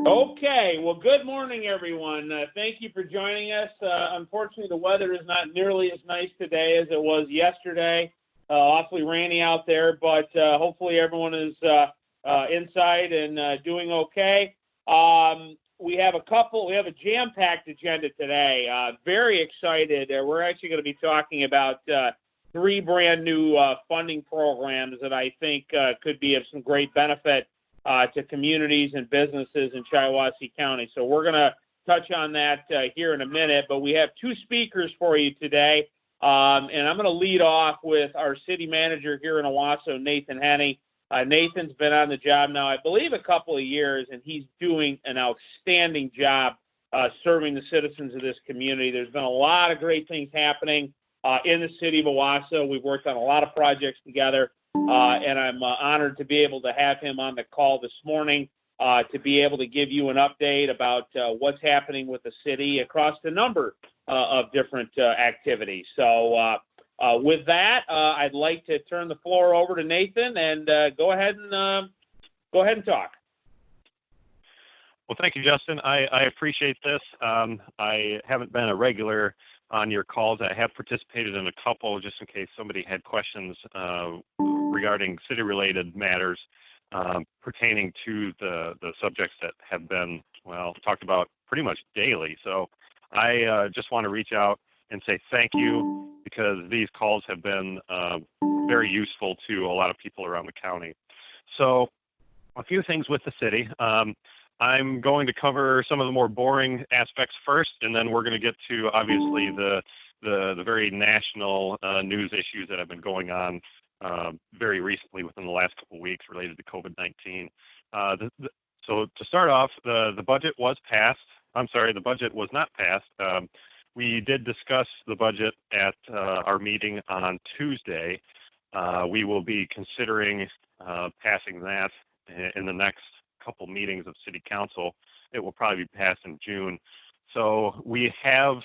Okay, well, good morning, everyone. Thank you for joining us. Unfortunately, the weather is not nearly as nice today as it was yesterday. Awfully rainy out there, but hopefully everyone is inside and doing okay. We have a jam-packed agenda today. Very excited. We're actually going to be talking about three brand new funding programs that I think could be of some great benefit to communities and businesses in Shiawassee County. So we're going to touch on that here in a minute, but we have two speakers for you today. And I'm going to lead off with our city manager here in Owasso, Nathan Henney. Nathan's been on the job now, I believe, a couple of years, and he's doing an outstanding job serving the citizens of this community. There's been a lot of great things happening in the city of Owasso. We've worked on a lot of projects together. And I'm honored to be able to have him on the call this morning to be able to give you an update about what's happening with the city across the number of different activities. So with that, I'd like to turn the floor over to Nathan and go ahead and talk. Well, thank you, Justin. I appreciate this. I haven't been a regular on your calls. I have participated in a couple just in case somebody had questions regarding city-related matters pertaining to the subjects that have been, talked about pretty much daily. So I just want to reach out and say thank you because these calls have been very useful to a lot of people around the county. So a few things with the city. I'm going to cover some of the more boring aspects first, and then we're going to get to obviously the very national news issues that have been going on very recently within the last couple of weeks related to COVID-19. So to start off, the budget was passed. I'm sorry, the budget was not passed. We did discuss the budget at our meeting on Tuesday. We will be considering passing that in the next couple meetings of city council. It will probably be passed in June. So we have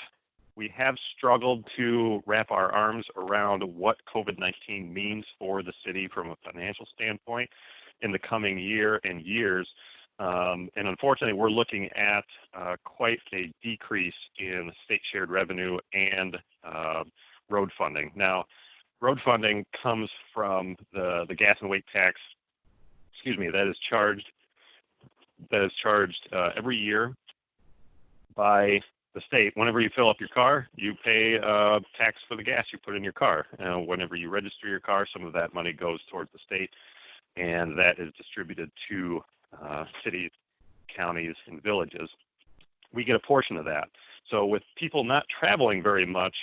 struggled to wrap our arms around what COVID-19 means for the city from a financial standpoint in the coming year and years. And unfortunately, we're looking at quite a decrease in state shared revenue and road funding. Now, road funding comes from the gas and weight tax, that is charged every year by the state. Whenever you fill up your car, you pay tax for the gas you put in your car. Whenever you register your car, some of that money goes towards the state, and that is distributed to cities, counties, and villages. We get a portion of that. So with people not traveling very much,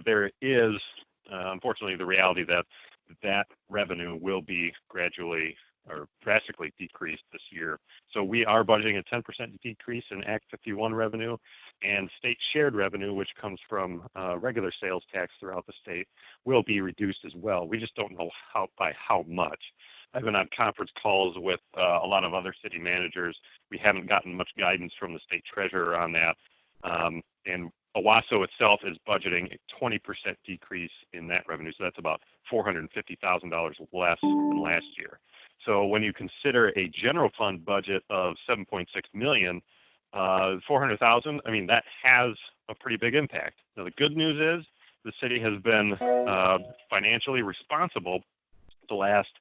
there is, unfortunately, the reality that revenue will be gradually or drastically decreased this year. So we are budgeting a 10% decrease in Act 51 revenue, and state shared revenue, which comes from regular sales tax throughout the state, will be reduced as well. We just don't know by how much. I've been on conference calls with a lot of other city managers. We haven't gotten much guidance from the state treasurer on that. And Owasso itself is budgeting a 20% decrease in that revenue. So that's about $450,000 less than last year. So when you consider a general fund budget of $7.6 million, $400,000, I mean, that has a pretty big impact. Now, the good news is the city has been financially responsible the last,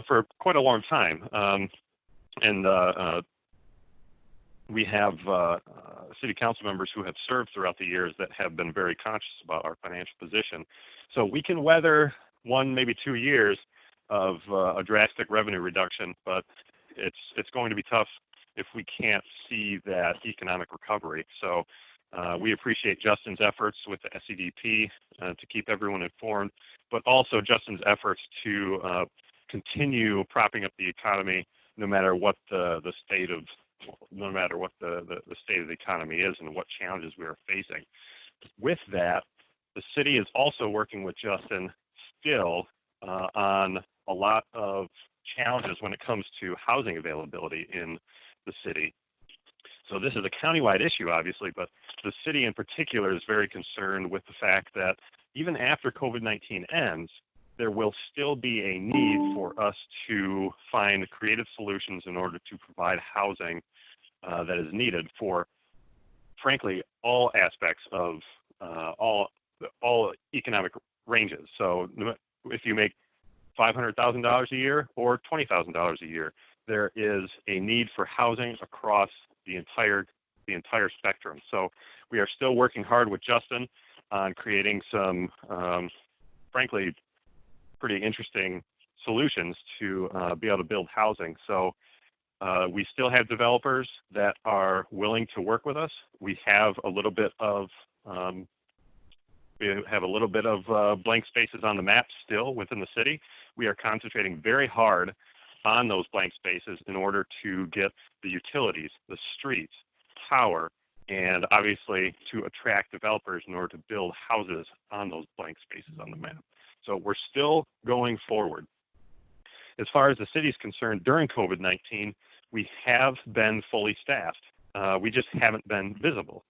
for quite a long time. We have city council members who have served throughout the years that have been very conscious about our financial position. So we can weather 1, maybe 2 years of a drastic revenue reduction, but it's going to be tough if we can't see that economic recovery. So we appreciate Justin's efforts with the SEDP to keep everyone informed, but also Justin's efforts to continue propping up the economy no matter what the state of the economy is and what challenges we are facing. With that, the city is also working with Justin still on a lot of challenges when it comes to housing availability in the city. So this is a countywide issue, obviously, but the city in particular is very concerned with the fact that even after COVID-19 ends, there will still be a need for us to find creative solutions in order to provide housing that is needed for, frankly, all aspects of all economic ranges. So if you make $500,000 a year or $20,000 a year, there is a need for housing across the entire spectrum. So we are still working hard with Justin on creating some, frankly, pretty interesting solutions to be able to build housing. So we still have developers that are willing to work with us. We have a little bit of blank spaces on the map still within the city. We are concentrating very hard on those blank spaces in order to get the utilities, the streets, power, and obviously to attract developers in order to build houses on those blank spaces on the map. So we're still going forward. As far as the city is concerned, during COVID-19, we have been fully staffed. We just haven't been visible.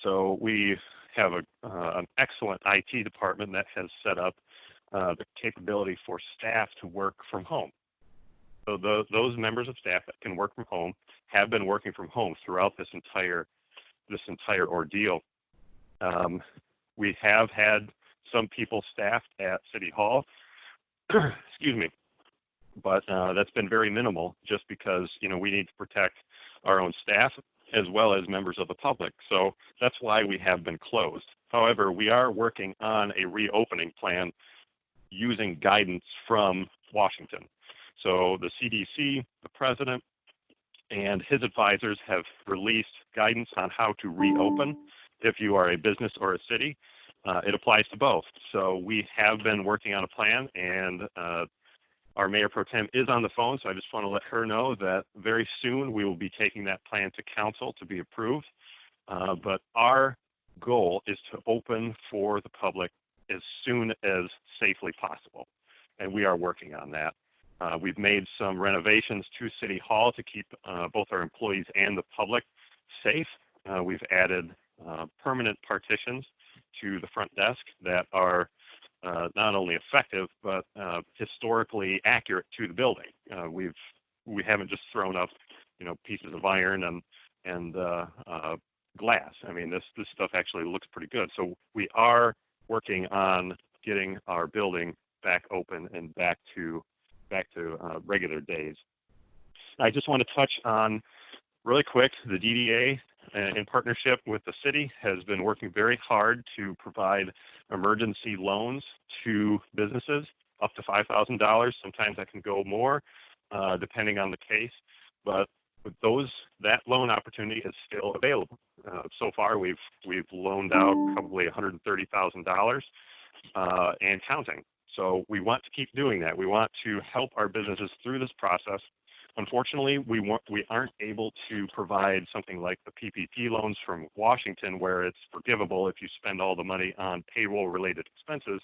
So we have an excellent IT department that has set up the capability for staff to work from home. So those members of staff that can work from home have been working from home throughout this entire ordeal. We have had some people staffed at City Hall, excuse me, but that's been very minimal just because, we need to protect our own staff as well as members of the public. So that's why we have been closed. However, we are working on a reopening plan using guidance from Washington. So the CDC, the president, and his advisors have released guidance on how to reopen if you are a business or a city. It applies to both. So we have been working on a plan, and our Mayor Pro Tem is on the phone, so I just want to let her know that very soon we will be taking that plan to council to be approved. But our goal is to open for the public as soon as safely possible, and we are working on that. We've made some renovations to City Hall to keep both our employees and the public safe. We've added permanent partitions to the front desk that are not only effective but historically accurate to the building. We haven't just thrown up, pieces of iron and glass. I mean, this stuff actually looks pretty good. So we are working on getting our building back open and back to regular days. I just want to touch on really quick, the DDA in partnership with the city has been working very hard to provide emergency loans to businesses up to $5,000. Sometimes that can go more, depending on the case. But that loan opportunity is still available. So far, we've loaned out probably $130,000 and counting. So we want to keep doing that. We want to help our businesses through this process. Unfortunately, we aren't able to provide something like the PPP loans from Washington, where it's forgivable if you spend all the money on payroll-related expenses.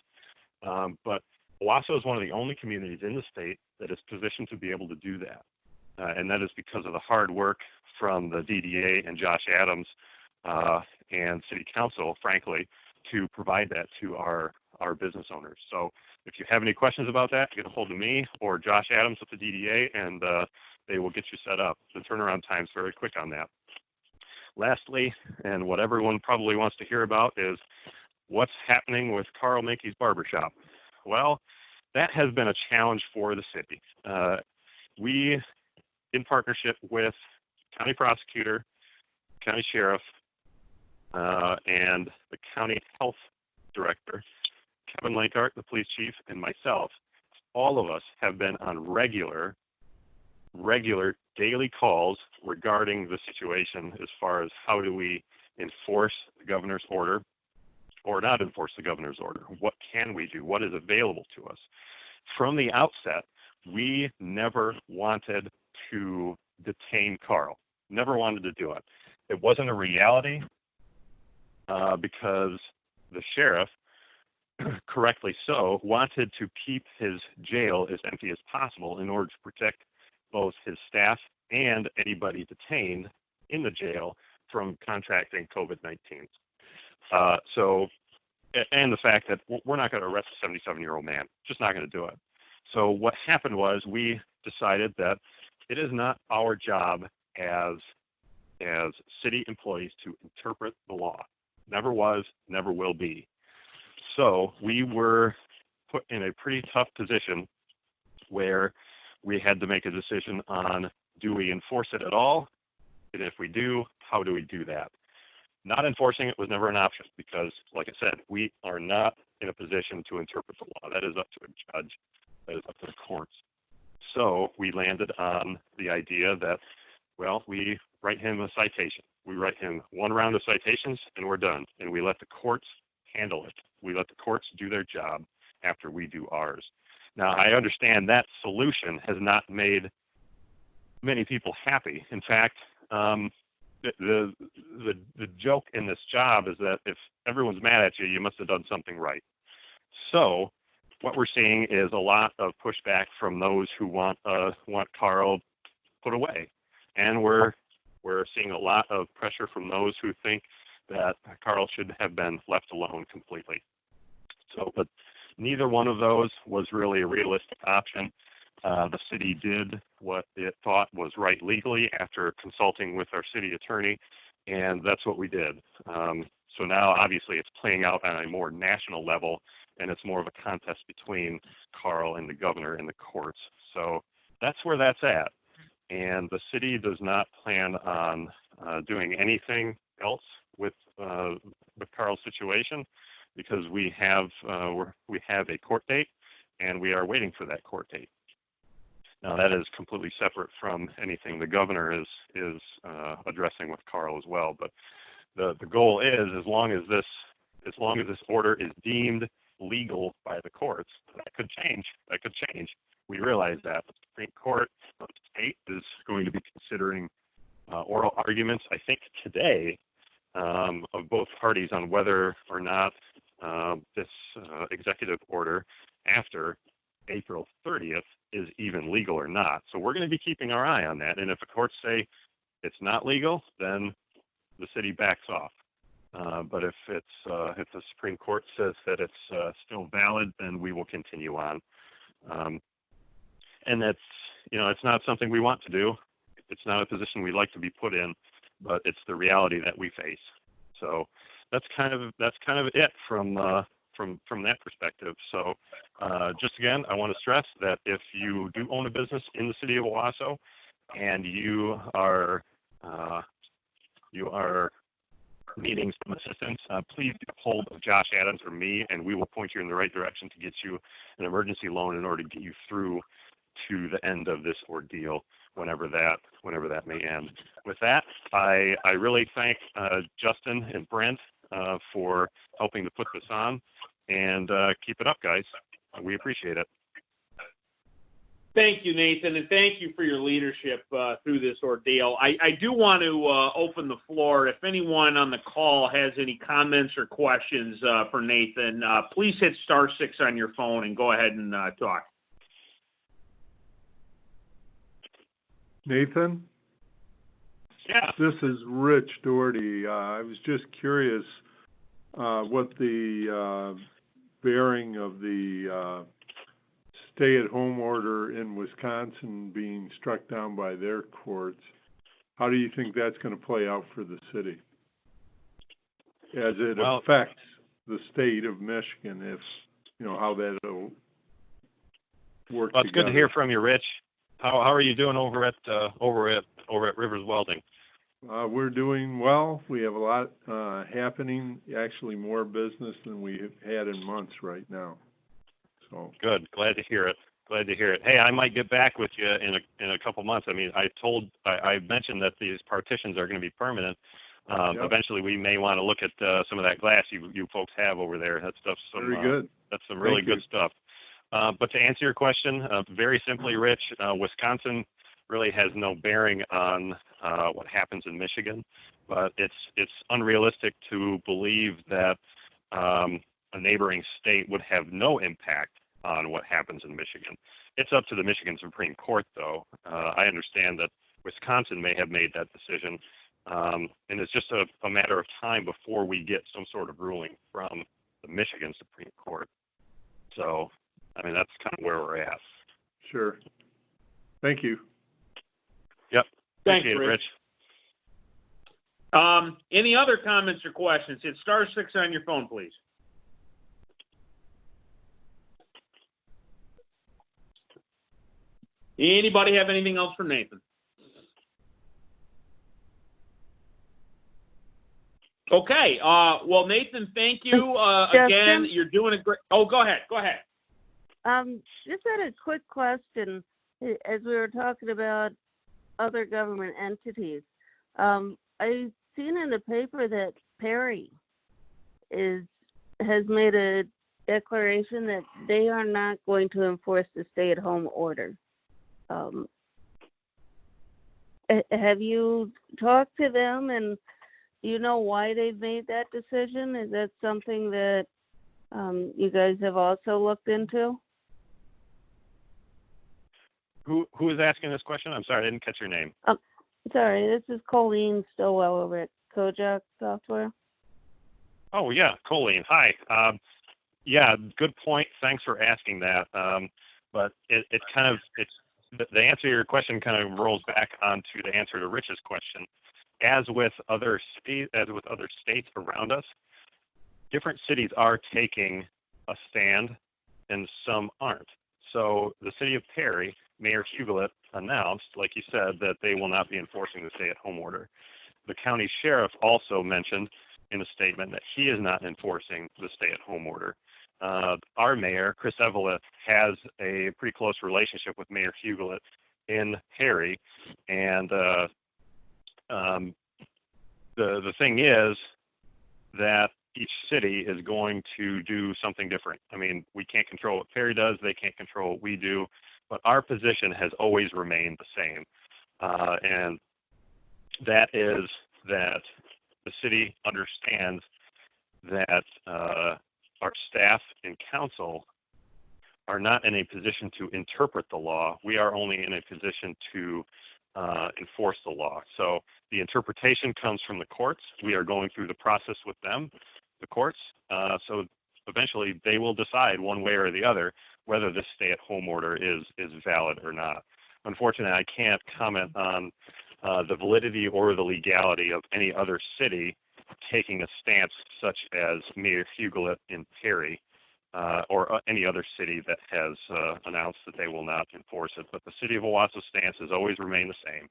But Owasso is one of the only communities in the state that is positioned to be able to do that. And that is because of the hard work from the DDA and Josh Adams and City Council, frankly, to provide that to our business owners. So if you have any questions about that, get a hold of me or Josh Adams with the DDA, and they will get you set up. The turnaround time is very quick on that. Lastly, and what everyone probably wants to hear about, is what's happening with Carl Mackey's Barbershop. Well, that has been a challenge for the city. We, in partnership with county prosecutor, county sheriff, and the county health director, Kevin Lankart, the police chief, and myself, all of us have been on regular daily calls regarding the situation as far as how do we enforce the governor's order or not enforce the governor's order. What can we do? What is available to us? From the outset, we never wanted to detain Carl. Never wanted to do it. It wasn't a reality because the sheriff, correctly so, wanted to keep his jail as empty as possible in order to protect both his staff and anybody detained in the jail from contracting COVID-19. And the fact that we're not going to arrest a 77-year-old man, just not going to do it. So what happened was we decided that it is not our job as as city employees to interpret the law. Never was, never will be. So we were put in a pretty tough position where we had to make a decision on, do we enforce it at all? And if we do, how do we do that? Not enforcing it was never an option because, like I said, we are not in a position to interpret the law. That is up to a judge. That is up to the courts. So we landed on the idea that, well, we write him a citation. We write him one round of citations and we're done. And we let the courts handle it. We let the courts do their job after we do ours. Now, I understand that solution has not made many people happy. In fact, the joke in this job is that if everyone's mad at you, you must have done something right. So what we're seeing is a lot of pushback from those who want Carl put away, and we're seeing a lot of pressure from those who think that Carl should have been left alone completely. So, but neither one of those was really a realistic option. The city did what it thought was right legally after consulting with our city attorney, and that's what we did. So now, obviously, it's playing out on a more national level, and it's more of a contest between Carl and the governor and the courts. So that's where that's at. And the city does not plan on doing anything else with Carl's situation because we have a court date, and we are waiting for that court date. Now that is completely separate from anything the governor is addressing with Carl as well. But the goal is, as long as this order is deemed legal by the courts, that could change. We realize that the Supreme Court of the state is going to be considering oral arguments, I think today, of both parties on whether or not this executive order after April 30th is even legal or not. So we're going to be keeping our eye on that. And if the courts say it's not legal, then the city backs off. But if the Supreme Court says that it's still valid, then we will continue on. And that's, it's not something we want to do. It's not a position we'd like to be put in, but it's the reality that we face. So that's kind of it from that perspective. So just again, I want to stress that if you do own a business in the city of Owasso and you are needing some assistance, please get a hold of Josh Adams or me, and we will point you in the right direction to get you an emergency loan in order to get you through to the end of this ordeal, whenever that may end. With that, I really thank Justin and Brent for helping to put this on, and keep it up, guys. We appreciate it. Thank you, Nathan, and thank you for your leadership through this ordeal. I do want to open the floor. If anyone on the call has any comments or questions for Nathan, please hit *6 on your phone and go ahead and talk. Nathan? Yeah. This is Rich Doherty. I was just curious what the bearing of the stay-at-home order in Wisconsin being struck down by their courts. How do you think that's going to play out for the city as it affects the state of Michigan? If how that'll work. Well, it's good to hear from you, Rich. How are you doing over at Rivers Welding? We're doing well. We have a lot happening. Actually, more business than we have had in months right now. So good. Glad to hear it. Hey, I might get back with you in a couple months. I mean, I mentioned that these partitions are going to be permanent. Yep. Eventually, we may want to look at some of that glass you folks have over there. That stuff's very good. That's some really good stuff. But to answer your question, very simply, Rich, Wisconsin really has no bearing on what happens in Michigan, but it's unrealistic to believe that a neighboring state would have no impact on what happens in Michigan. It's up to the Michigan Supreme Court, though. I understand that Wisconsin may have made that decision, and it's just a matter of time before we get some sort of ruling from the Michigan Supreme Court. So, I mean, that's kind of where we're at. Sure. Thank you. Yep. Thanks, Appreciate it, Rich. Any other comments or questions? Hit *6 on your phone, please. Anybody have anything else for Nathan? Okay. Well, Nathan, thank you again. You're doing a great. Oh, go ahead. Just had a quick question. As we were talking about other government entities, I've seen in the paper that Perry has made a declaration that they are not going to enforce the stay-at-home order. Have you talked to them, and do you know why they've made that decision? Is that something that you guys have also looked into? Who is asking this question? I'm sorry, I didn't catch your name. Sorry, this is Colleen Stowell over at Kojak Software. Oh, yeah, Colleen. Hi. Yeah, good point. Thanks for asking that. But it's the answer to your question kind of rolls back onto the answer to Rich's question. As with other states around us, different cities are taking a stand and some aren't. So the city of Perry, Mayor Hughlett announced, like you said, that they will not be enforcing the stay-at-home order. The county sheriff also mentioned in a statement that he is not enforcing the stay-at-home order. Our mayor, Chris Eveleth, has a pretty close relationship with Mayor Hughlett in Perry, and the thing is that each city is going to do something different. I mean, we can't control what Perry does. They can't control what we do. But our position has always remained the same. And that is that the city understands that our staff and council are not in a position to interpret the law. We are only in a position to enforce the law. So the interpretation comes from the courts. We are going through the process with them, the courts. So eventually they will decide one way or the other whether this stay-at-home order is valid or not. Unfortunately, I can't comment on the validity or the legality of any other city taking a stance such as Mayor Hughlett in Perry, or any other city that has announced that they will not enforce it. But the city of Owasso's stance has always remained the same.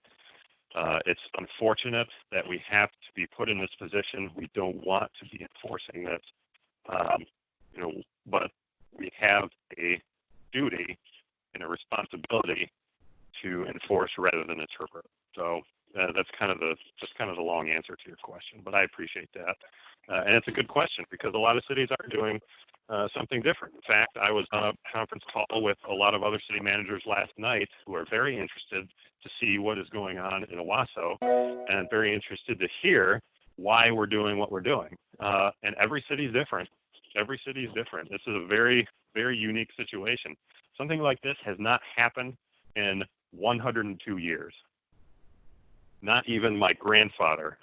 It's unfortunate that we have to be put in this position. We don't want to be enforcing this, but we have a duty and a responsibility to enforce rather than interpret. So that's kind of the long answer to your question, but I appreciate that. And it's a good question because a lot of cities are doing something different. In fact, I was on a conference call with a lot of other city managers last night who are very interested to see what is going on in Owasso and very interested to hear why we're doing what we're doing. And every city is different. Every city is different. This is a very, very unique situation. Something like this has not happened in 102 years. Not even my grandfather,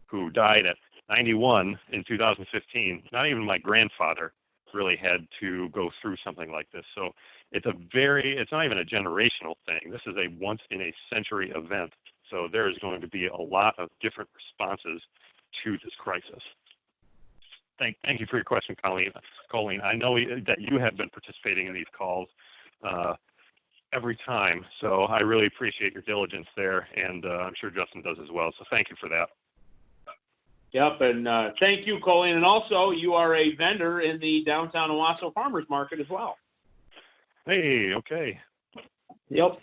who died at 91 in 2015, not even my grandfather really had to go through something like this. So it's not even a generational thing. This is a once in a century event. So there is going to be a lot of different responses to this crisis. Thank you for your question, Colleen. I know that you have been participating in these calls every time, so I really appreciate your diligence there, and I'm sure Justin does as well. So thank you for that. Yep, and thank you, Colleen. And also, you are a vendor in the downtown Owasso Farmers Market as well. Hey, okay. Yep,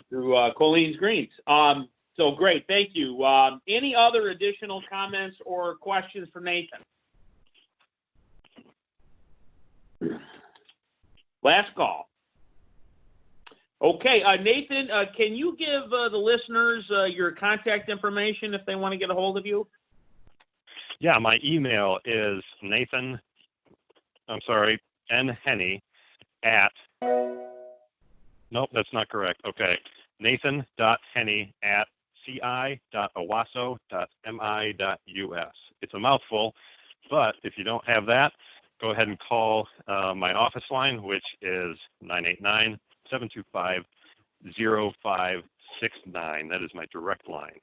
through Colleen's Greens. So great, thank you. Any other additional comments or questions for Nathan? Last call. Okay, Nathan, can you give the listeners your contact information if they want to get a hold of you? Yeah, my email is N. Henney at, nope, that's not correct. Okay, Nathan.Henney at ci.owasso.mi.us. It's a mouthful, but if you don't have that, go ahead and call my office line, which is 989-725-0569. That is my direct line.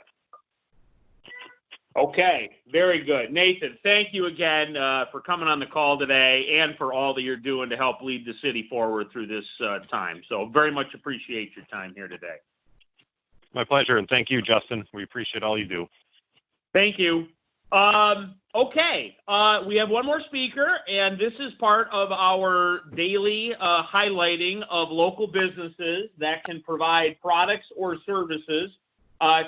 Okay, very good. Nathan, thank you again for coming on the call today and for all that you're doing to help lead the city forward through this time. So very much appreciate your time here today. My pleasure, and thank you, Justin. We appreciate all you do. Thank you. Okay, we have one more speaker, and this is part of our daily highlighting of local businesses that can provide products or services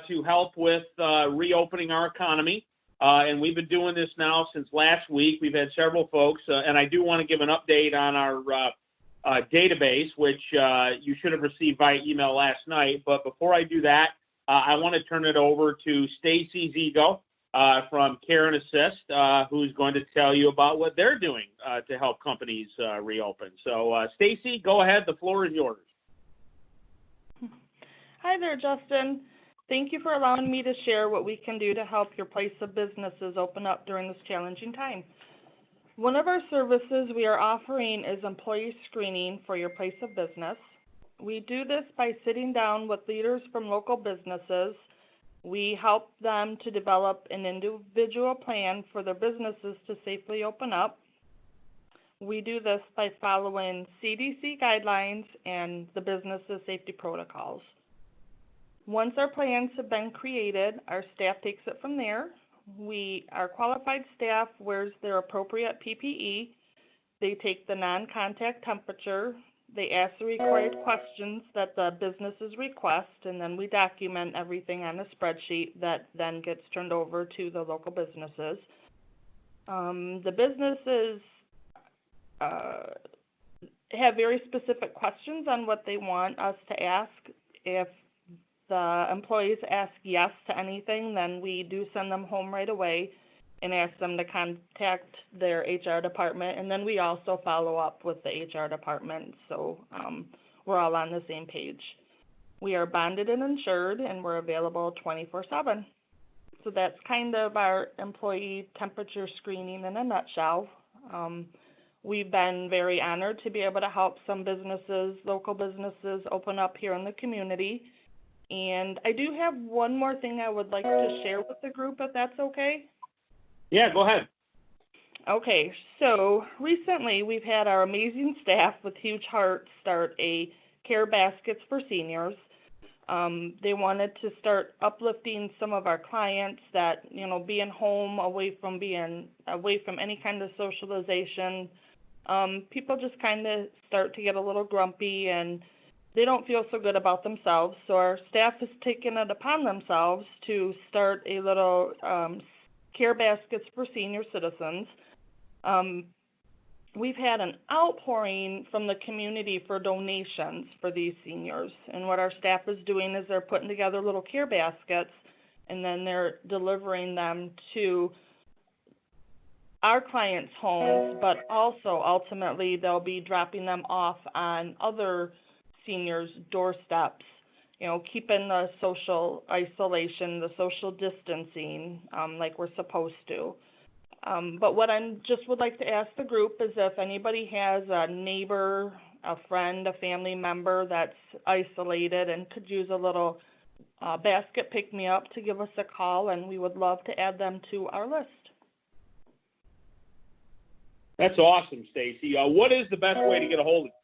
to help with reopening our economy. And we've been doing this now since last week. We've had several folks, and I do want to give an update on our database, which you should have received by email last night. But before I do that, I want to turn it over to Stacy Zigo from Care and Assist, who's going to tell you about what they're doing to help companies reopen. So, Stacy, go ahead. The floor is yours. Hi there, Justin. Thank you for allowing me to share what we can do to help your place of businesses open up during this challenging time. One of our services we are offering is employee screening for your place of business. We do this by sitting down with leaders from local businesses. We help them to develop an individual plan for their businesses to safely open up. We do this by following CDC guidelines and the business's safety protocols. Once our plans have been created, our staff takes it from there. Our qualified staff wears their appropriate PPE. They take the non-contact temperature. They ask the required questions that the businesses request, and then we document everything on a spreadsheet that then gets turned over to the local businesses. The businesses have very specific questions on what they want us to ask. If the employees ask yes to anything, then we do send them home right away and ask them to contact their HR department. And then we also follow up with the HR department, so we're all on the same page. We are bonded and insured, and we're available 24/7. So that's kind of our employee temperature screening in a nutshell. We've been very honored to be able to help some businesses, local businesses, open up here in the community. And I do have one more thing I would like to share with the group, if that's okay. Yeah, go ahead. Okay, so recently we've had our amazing staff with huge hearts start a Care Baskets for Seniors. They wanted to start uplifting some of our clients that, being home, away from any kind of socialization. People just kind of start to get a little grumpy and they don't feel so good about themselves. So our staff has taken it upon themselves to start a little Care Baskets for Senior Citizens. We've had an outpouring from the community for donations for these seniors. And what our staff is doing is they're putting together little care baskets and then they're delivering them to our clients' homes, but also ultimately they'll be dropping them off on other seniors' doorsteps, keeping the social isolation, the social distancing like we're supposed to. But what I just would like to ask the group is if anybody has a neighbor, a friend, a family member that's isolated and could use a little basket pick-me-up to give us a call, and we would love to add them to our list. That's awesome, Stacy. What is the best way to get a hold of you?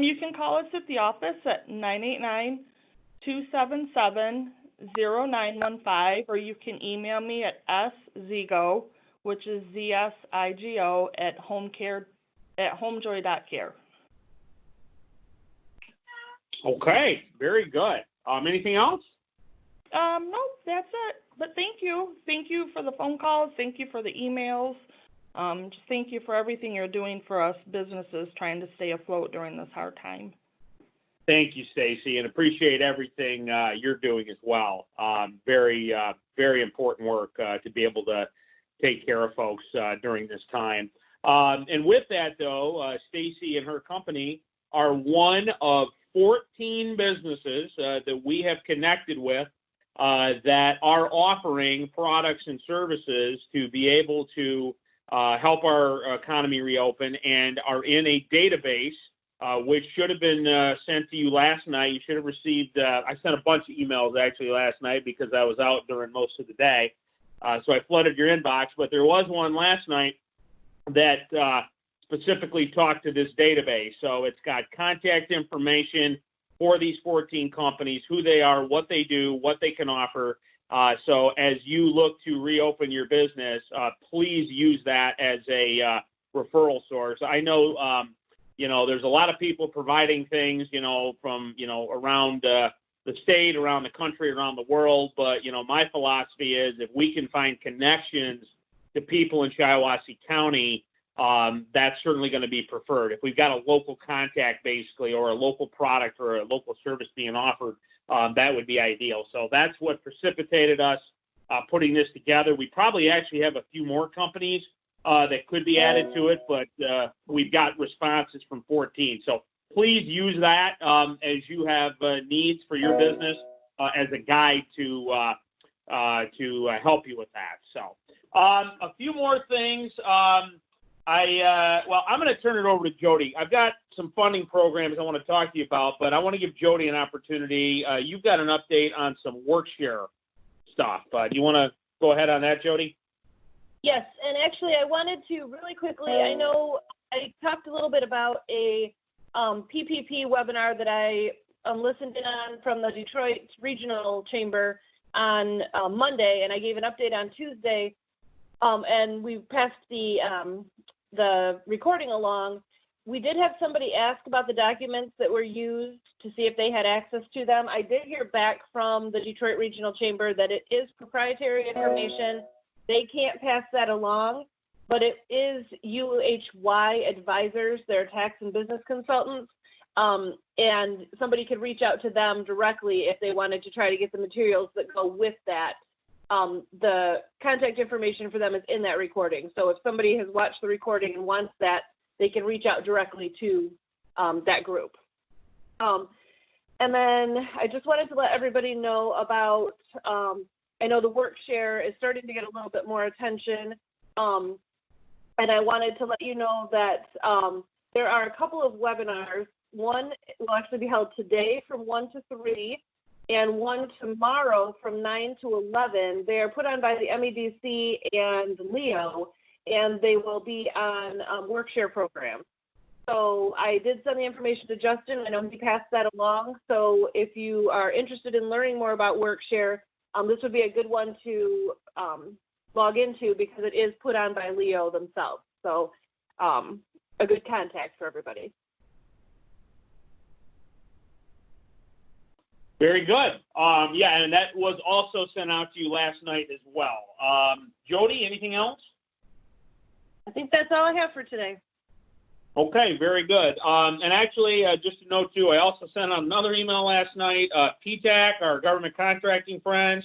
You can call us at the office at 989-277-0915, or you can email me at szigo, which is ZSIGO, at homejoy.care. Okay, very good. Anything else? No, that's it. But thank you. Thank you for the phone calls. Thank you for the emails. Just thank you for everything you're doing for us businesses trying to stay afloat during this hard time. Thank you, Stacy, and appreciate everything you're doing as well. Very, very important work to be able to take care of folks during this time. And with that, though, Stacy and her company are one of 14 businesses that we have connected with that are offering products and services to be able to help our economy reopen, and are in a database which should have been sent to you last night. You should have received, I sent a bunch of emails actually last night because I was out during most of the day. So I flooded your inbox, but there was one last night that specifically talked to this database. So it's got contact information for these 14 companies, who they are, what they do, what they can offer. So as you look to reopen your business, please use that as a referral source. I know, there's a lot of people providing things, from, around the state, around the country, around the world. But, my philosophy is if we can find connections to people in Shiawassee County, that's certainly going to be preferred. If we've got a local contact, basically, or a local product or a local service being offered, that would be ideal. So that's what precipitated us putting this together. We probably actually have a few more companies that could be added to it, but we've got responses from 14. So please use that as you have needs for your business as a guide to help you with that. So a few more things. I'm going to turn it over to Jody. I've got some funding programs I want to talk to you about, but I want to give Jody an opportunity. You've got an update on some WorkShare stuff. Do you want to go ahead on that, Jody? Yes, and actually I wanted to really quickly, I know I talked a little bit about a PPP webinar that I listened in on from the Detroit Regional Chamber on Monday, and I gave an update on Tuesday, and we passed the recording along. We did have somebody ask about the documents that were used to see if they had access to them. I did hear back from the Detroit Regional Chamber that it is proprietary information. They can't pass that along, but it is UHY advisors, they're tax and business consultants, and somebody could reach out to them directly if they wanted to try to get the materials that go with that. The contact information for them is in that recording. So if somebody has watched the recording and wants that, they can reach out directly to that group. And then I just wanted to let everybody know about, I know the WorkShare is starting to get a little bit more attention. And I wanted to let you know that there are a couple of webinars. One will actually be held today from 1 to 3. And one tomorrow from 9 to 11. They are put on by the MEDC and Leo, and they will be on WorkShare program. So I did send the information to Justin. I know he passed that along. So if you are interested in learning more about WorkShare, this would be a good one to log into because it is put on by Leo themselves. So a good contact for everybody. Very good. And that was also sent out to you last night as well. Jody, anything else? I think that's all I have for today. Okay, very good. And actually, just to note too, I also sent out another email last night. PTAC, our government contracting friends,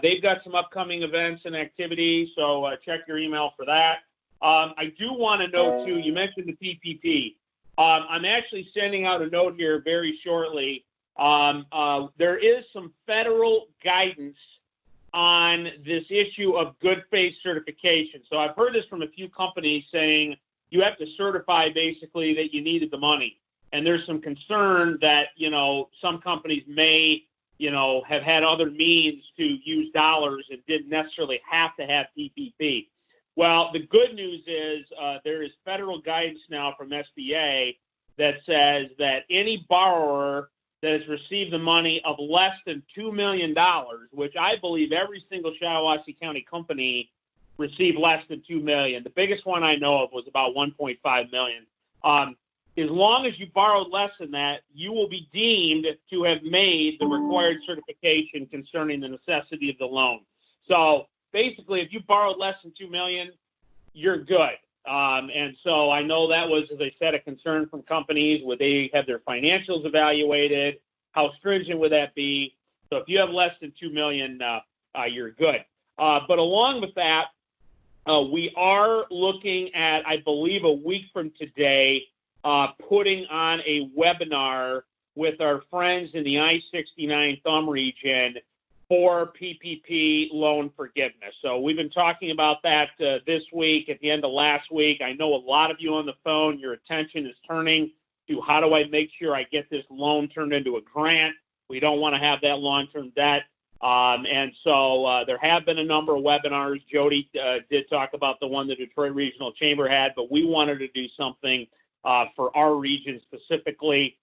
they've got some upcoming events and activities, so check your email for that. I do want to note too, you mentioned the PPP. I'm actually sending out a note here very shortly. There is some federal guidance on this issue of good faith certification. So I've heard this from a few companies saying you have to certify basically that you needed the money. And there's some concern that, some companies may, have had other means to use dollars and didn't necessarily have to have PPP. Well, the good news is there is federal guidance now from SBA that says that any borrower that has received the money of less than $2 million, which I believe every single Shiawassee County company received less than $2 million. The biggest one I know of was about $1.5 million. As long as you borrowed less than that, you will be deemed to have made the required certification concerning the necessity of the loan. So basically, if you borrowed less than $2 million, you're good. And so I know that was, as I said, a concern from companies. Would they have their financials evaluated? How stringent would that be? So if you have less than $2 million, you're good. But along with that, we are looking at, I believe, a week from today, putting on a webinar with our friends in the I-69 Thumb region for PPP loan forgiveness. So we've been talking about that this week, at the end of last week. I know a lot of you on the phone, your attention is turning to how do I make sure I get this loan turned into a grant. We don't want to have that long-term debt. And so there have been a number of webinars. Jody did talk about the one the Detroit Regional Chamber had, but we wanted to do something for our region specifically.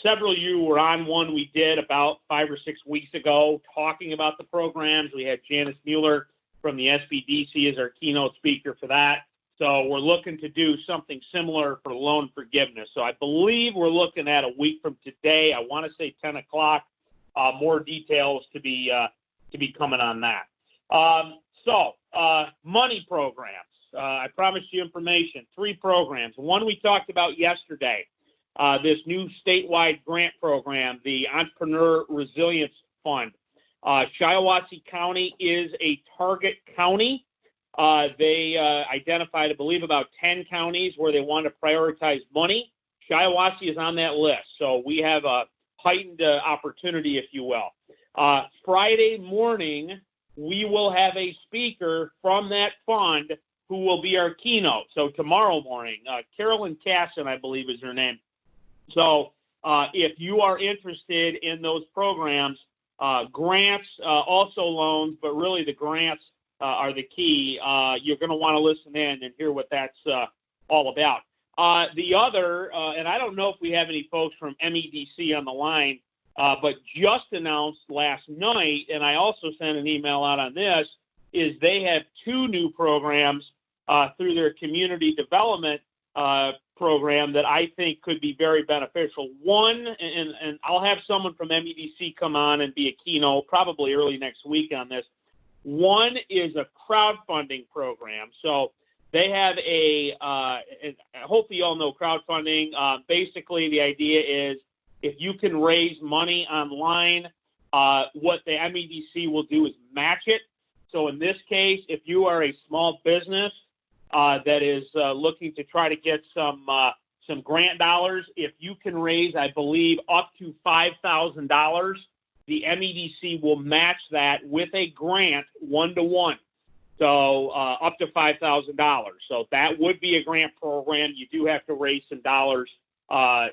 Several of you were on one we did about 5 or 6 weeks ago talking about the programs. We had Janice Mueller from the SBDC as our keynote speaker for that. So we're looking to do something similar for loan forgiveness. So I believe we're looking at a week from today. I want to say 10 o'clock. More details to be coming on that. Money programs. I promised you information. 3 programs. One we talked about yesterday. This new statewide grant program, the Entrepreneur Resilience Fund. Shiawassee County is a target county. They identified, I believe, about 10 counties where they want to prioritize money. Shiawassee is on that list. So we have a heightened opportunity, if you will. Friday morning, we will have a speaker from that fund who will be our keynote. So tomorrow morning, Carolyn Casson, I believe is her name. So if you are interested in those programs, grants, also loans, but really the grants are the key. You're going to want to listen in and hear what that's all about. The other, and I don't know if we have any folks from MEDC on the line, but just announced last night, and I also sent an email out on this, is they have 2 new programs through their community development program that I think could be very beneficial. One, and I'll have someone from MEDC come on and be a keynote probably early next week on this. One is a crowdfunding program. So they have and hopefully you all know crowdfunding. Basically, the idea is if you can raise money online, what the MEDC will do is match it. So in this case, if you are a small business that is looking to try to get some grant dollars, if you can raise, I believe, up to $5,000, the MEDC will match that with a grant 1-to-1. So up to $5,000. So that would be a grant program. You do have to raise some dollars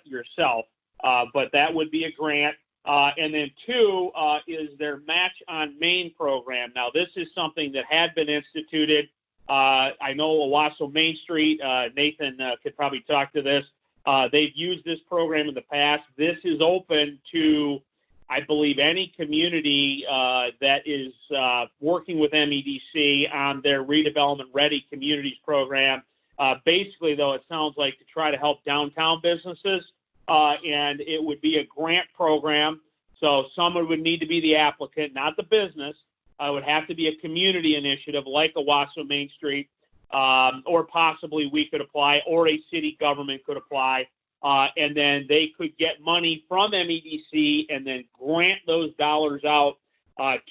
yourself, but that would be a grant. And then 2 is their Match on Main program. Now, this is something that had been instituted. I know Owasso Main Street, Nathan could probably talk to this. They've used this program in the past. This is open to, I believe, any community that is working with MEDC on their redevelopment ready communities program. Basically, though, it sounds like to try to help downtown businesses, and it would be a grant program. So someone would need to be the applicant, not the business. It would have to be a community initiative like Owasso Main Street, or possibly we could apply, or a city government could apply. And then they could get money from MEDC and then grant those dollars out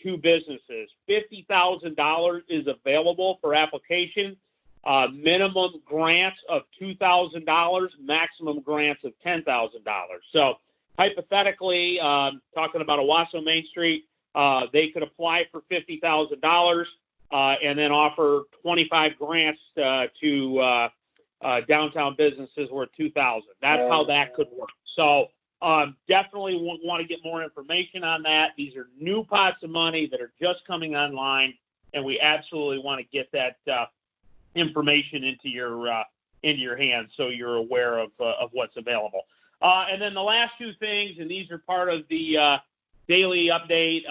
to businesses. $50,000 is available for application. Minimum grants of $2,000, maximum grants of $10,000. So hypothetically, talking about Owasso Main Street, they could apply for $50,000 and then offer 25 grants to downtown businesses worth $2,000. That's how that could work. So definitely want to get more information on that. These are new pots of money that are just coming online, and we absolutely want to get that information into your hands so you're aware of what's available. And then the last 2 things, and these are part of the daily update.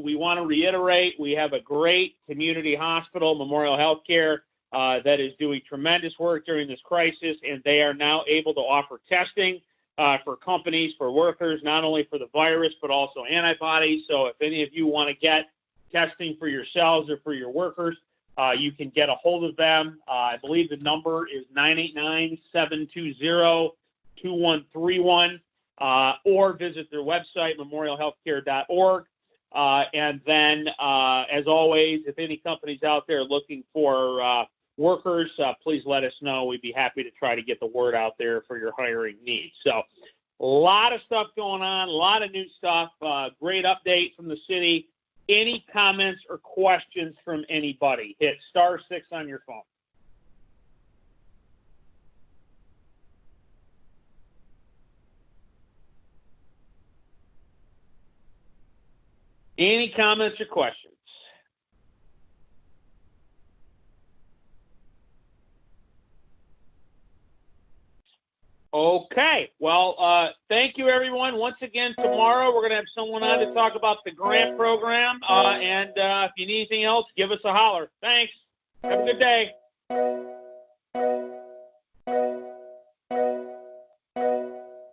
We want to reiterate we have a great community hospital, Memorial Healthcare, that is doing tremendous work during this crisis, and they are now able to offer testing for companies, for workers, not only for the virus, but also antibodies. So if any of you want to get testing for yourselves or for your workers, you can get a hold of them. I believe the number is 989-720-2131, or visit their website, memorialhealthcare.org. And then, as always, if any companies out there looking for workers, please let us know. We'd be happy to try to get the word out there for your hiring needs. So a lot of stuff going on, a lot of new stuff, great update from the city. Any comments or questions from anybody? Hit *6 on your phone. Any comments or questions? Okay. Well, thank you, everyone. Once again, tomorrow we're going to have someone on to talk about the grant program. And if you need anything else, give us a holler. Thanks. Have a good day.